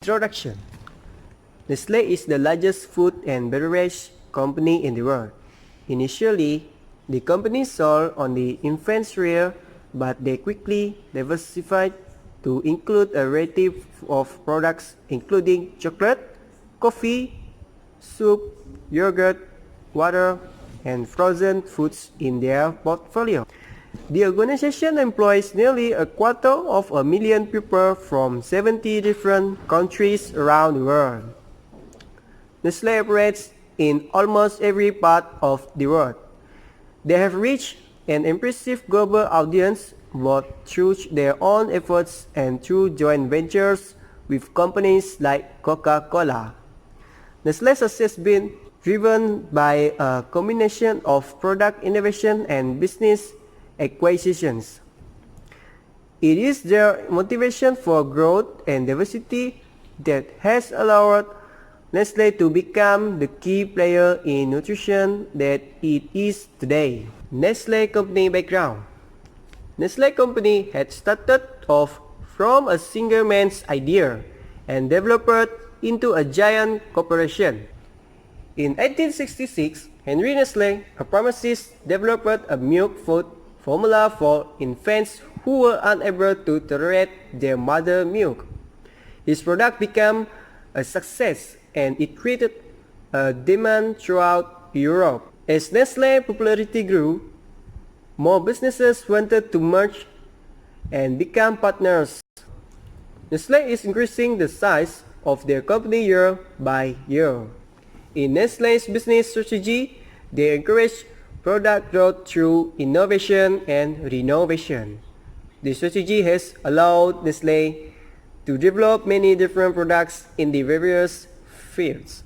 Introduction. Nestlé is the largest food and beverage company in the world. Initially, the company sold only infant cereal, but they quickly diversified to include a variety of products including chocolate, coffee, soup, yogurt, water, and frozen foods in their portfolio. The organization employs nearly 250,000 people from 70 different countries around the world. Nestlé operates in almost every part of the world. They have reached an impressive global audience both through their own efforts and through joint ventures with companies like Coca-Cola. Nestlé's success has been driven by a combination of product innovation and business acquisitions. It is their motivation for growth and diversity that has allowed Nestlé to become the key player in nutrition that it is today. Nestlé Company background. Nestlé Company had started off from a single man's idea and developed into a giant corporation. In 1866, Henry Nestlé, a pharmacist, developed a milk food formula for infants who were unable to tolerate their mother milk. His product became a success and it created a demand throughout Europe. As Nestlé's popularity grew, more businesses wanted to merge and become partners. Nestlé is increasing the size of their company year by year. In Nestlé's business strategy, they encourage product growth through innovation and renovation. The strategy has allowed Nestlé to develop many different products in the various fields.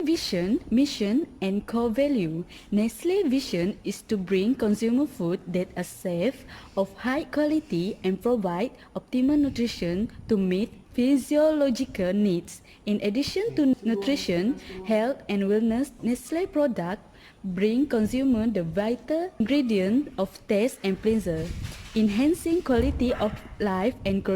Vision, mission, and core value. Nestle vision is to bring consumer food that are safe, of high quality, and provide optimal nutrition to meet physiological needs. In addition to nutrition, health, and wellness, Nestle product bring consumer the vital ingredient of taste and pleasure, enhancing quality of life and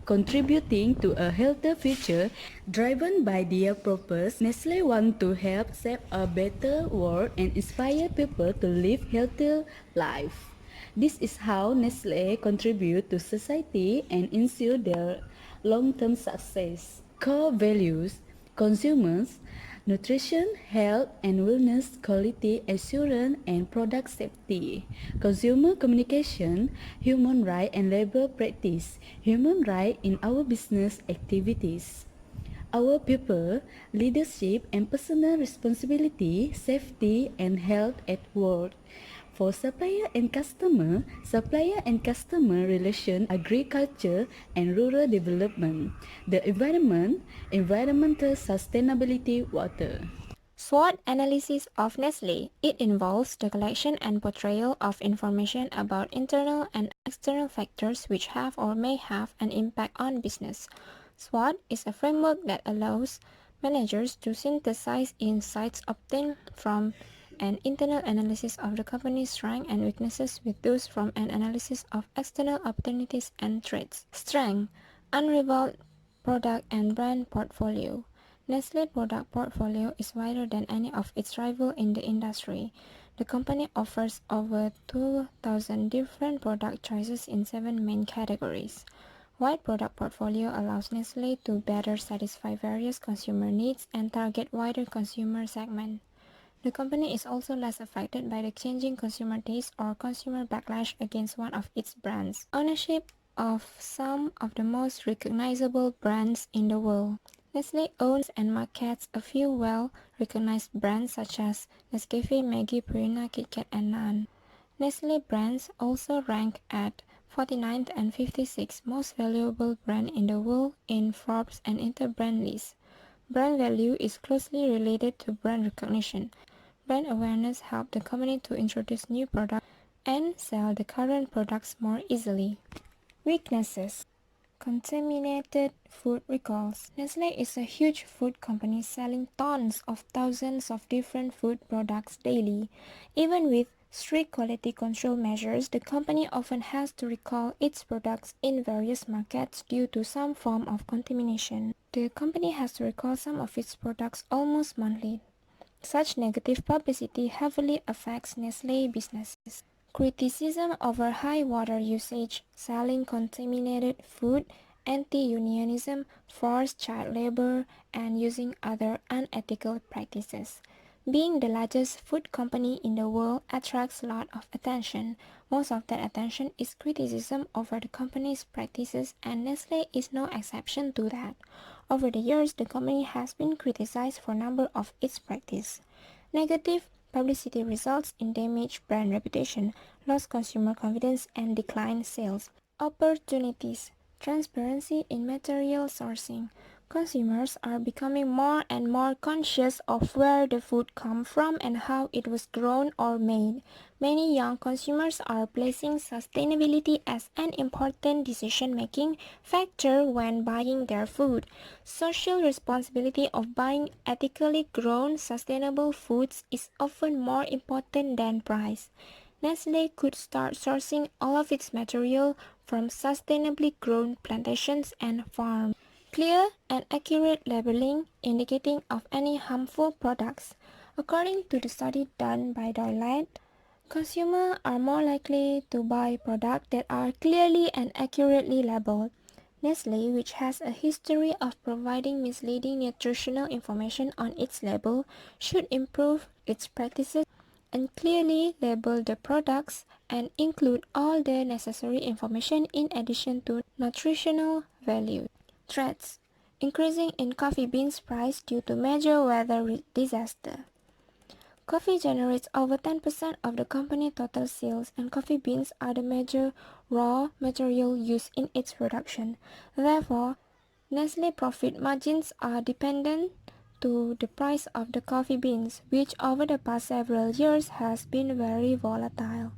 contributing to a healthier future. Driven by their purpose, Nestle wants to help shape a better world and inspire people to live healthier lives. This is how Nestle contribute to society and ensure their long-term success. Core values: consumers, nutrition, health and wellness, quality assurance, and product safety. Consumer communication, human right and labor practice, human right in our business activities. Our people, leadership and personal responsibility, safety and health at work. For supplier and customer relation, agriculture and rural development. The environment, environmental sustainability, water. SWOT analysis of Nestle. It involves the collection and portrayal of information about internal and external factors which have or may have an impact on business. SWOT is a framework that allows managers to synthesize insights obtained from an internal analysis of the company's strengths and weaknesses with those from an analysis of external opportunities and threats. Strength: unrivaled product and brand portfolio. Nestle product portfolio is wider than any of its rivals in the industry. The company offers over 2,000 different product choices in 7 main categories. Wide product portfolio allows Nestle to better satisfy various consumer needs and target wider consumer segments. The company is also less affected by the changing consumer taste or consumer backlash against one of its brands. Ownership of some of the most recognizable brands in the world. Nestle owns and markets a few well-recognized brands such as Nescafe, Maggi, Purina, KitKat, and Nan. Nestle brands also rank at 49th and 56th most valuable brand in the world in Forbes and Interbrand lists. Brand value is closely related to brand recognition. Brand awareness helps the company to introduce new products and sell the current products more easily. Weaknesses: contaminated food recalls. Nestle is a huge food company selling tons of thousands of different food products daily. Even with strict quality control measures, the company often has to recall its products in various markets due to some form of contamination. The company has to recall some of its products almost monthly. Such negative publicity heavily affects Nestlé businesses. Criticism over high water usage, selling contaminated food, anti-unionism, forced child labor, and using other unethical practices. Being the largest food company in the world attracts a lot of attention. Most of that attention is criticism over the company's practices, and Nestlé is no exception to that. Over the years, the company has been criticized for a number of its practices. Negative publicity results in damaged brand reputation, lost consumer confidence, and declined sales. Opportunities. Transparency in material sourcing. Consumers are becoming more and more conscious of where the food comes from and how it was grown or made. Many young consumers are placing sustainability as an important decision-making factor when buying their food. Social responsibility of buying ethically grown, sustainable foods is often more important than price. Nestle could start sourcing all of its material from sustainably grown plantations and farms. Clear and accurate labeling indicating of any harmful products. According to the study done by Deloitte, consumers are more likely to buy products that are clearly and accurately labeled. Nestle, which has a history of providing misleading nutritional information on its label, should improve its practices and clearly label the products and include all the necessary information in addition to nutritional value. Threats: increasing in coffee beans price due to major weather disaster. Coffee generates over 10% of the company's total sales, and coffee beans are the major raw material used in its production. Therefore, Nestle profit margins are dependent to the price of the coffee beans, which over the past several years has been very volatile.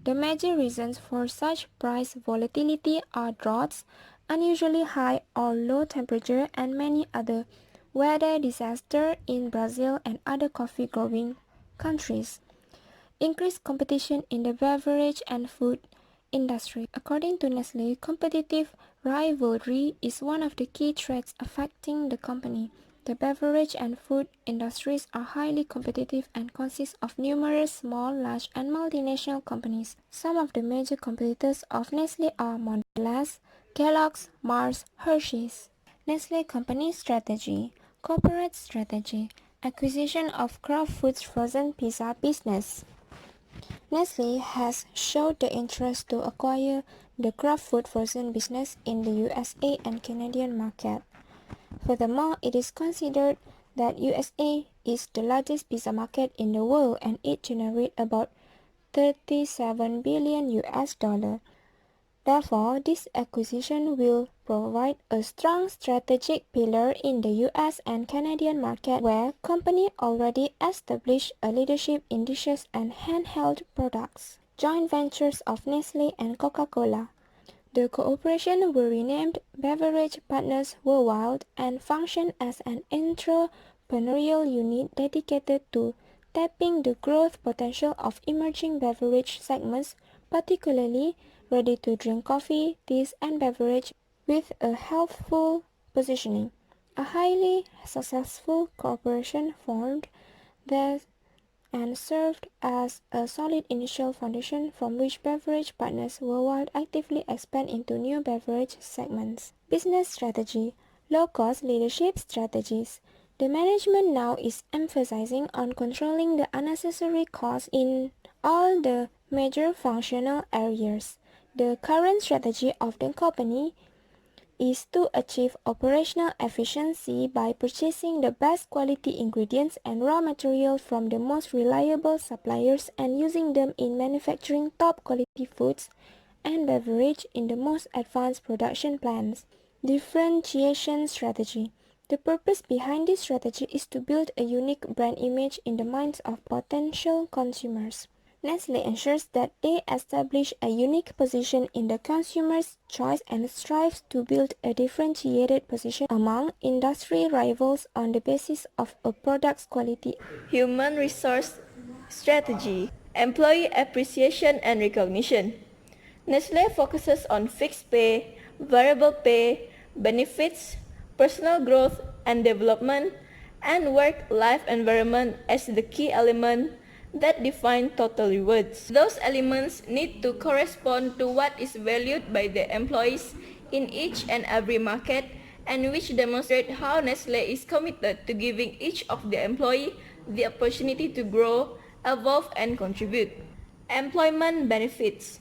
The major reasons for such price volatility are droughts, unusually high or low temperature, and many other weather disasters in Brazil and other coffee-growing countries. Increased competition in the beverage and food industry. According to Nestle, competitive rivalry is one of the key threats affecting the company. The beverage and food industries are highly competitive and consist of numerous small, large, and multinational companies. Some of the major competitors of Nestle are Mondelez, Kellogg's, Mars, Hershey's. Nestle Company Strategy. Corporate Strategy. Acquisition of Kraft Foods frozen pizza business. Nestle has showed the interest to acquire the Kraft Food frozen business in the USA and Canadian market. Furthermore, it is considered that USA is the largest pizza market in the world and it generates about 37 billion US dollar. Therefore, this acquisition will provide a strong strategic pillar in the US and Canadian market where company already established a leadership in dishes and handheld products. Joint ventures of Nestle and Coca-Cola. The cooperation will renamed Beverage Partners Worldwide and function as an entrepreneurial unit dedicated to tapping the growth potential of emerging beverage segments, particularly ready-to-drink coffee, teas, and beverage with a healthful positioning. A highly successful cooperation formed there and served as a solid initial foundation from which beverage partners worldwide actively expand into new beverage segments. Business strategy, low-cost leadership strategies. The management now is emphasizing on controlling the unnecessary costs in all the major functional areas. The current strategy of the company is to achieve operational efficiency by purchasing the best quality ingredients and raw material from the most reliable suppliers and using them in manufacturing top quality foods and beverage in the most advanced production plants. Differentiation strategy. The purpose behind this strategy is to build a unique brand image in the minds of potential consumers. Nestle ensures that they establish a unique position in the consumer's choice and strives to build a differentiated position among industry rivals on the basis of a product's quality. Human resource strategy, employee appreciation and recognition. Nestle focuses on fixed pay, variable pay, benefits, personal growth and development, and work-life environment as the key element that define total rewards. Those elements need to correspond to what is valued by the employees in each and every market, and which demonstrate how Nestlé is committed to giving each of the employee the opportunity to grow, evolve, and contribute. Employment benefits.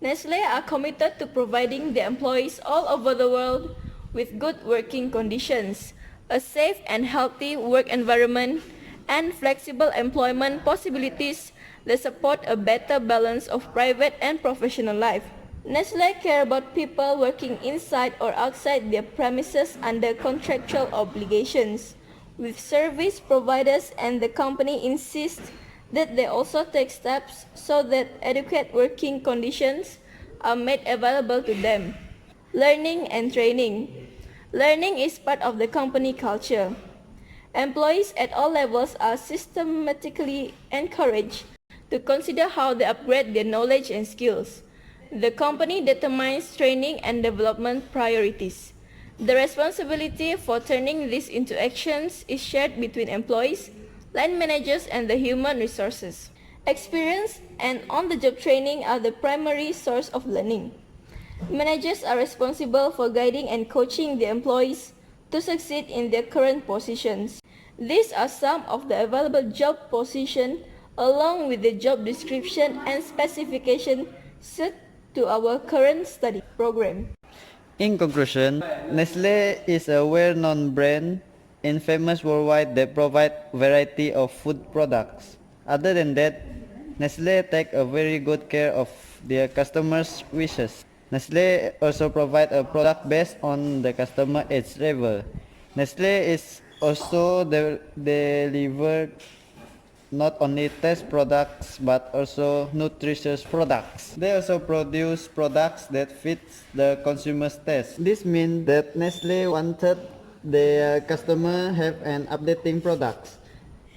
Nestlé are committed to providing the employees all over the world with good working conditions, a safe and healthy work environment, and flexible employment possibilities that support a better balance of private and professional life. Nestlé care about people working inside or outside their premises under contractual obligations, with service providers, and the company insists that they also take steps so that adequate working conditions are made available to them. Learning and training. Learning is part of the company culture. Employees at all levels are systematically encouraged to consider how they upgrade their knowledge and skills. The company determines training and development priorities. The responsibility for turning this into actions is shared between employees, line managers, and the human resources. Experience and on-the-job training are the primary source of learning. Managers are responsible for guiding and coaching the employees to succeed in their current positions. These are some of the available job positions along with the job description and specification set to our current study program. In conclusion, Nestle is a well-known brand and famous worldwide that provide variety of food products. Other than that, Nestle take a very good care of their customers' wishes. Nestle also provide a product based on the customer age level. Nestle is also delivered not only taste products but also nutritious products. They also produce products that fit the consumer's taste. This means that Nestle wanted their customer have an updating products.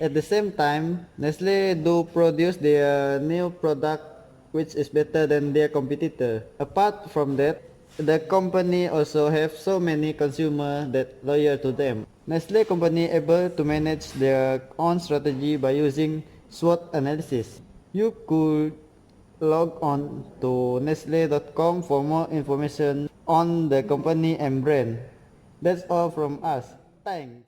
At the same time, Nestle do produce their new product which is better than their competitor. Apart from that, the company also have so many consumers that loyal to them. Nestle company able to manage their own strategy by using SWOT analysis. You could log on to nestle.com for more information on the company and brand. That's all from us. Thanks.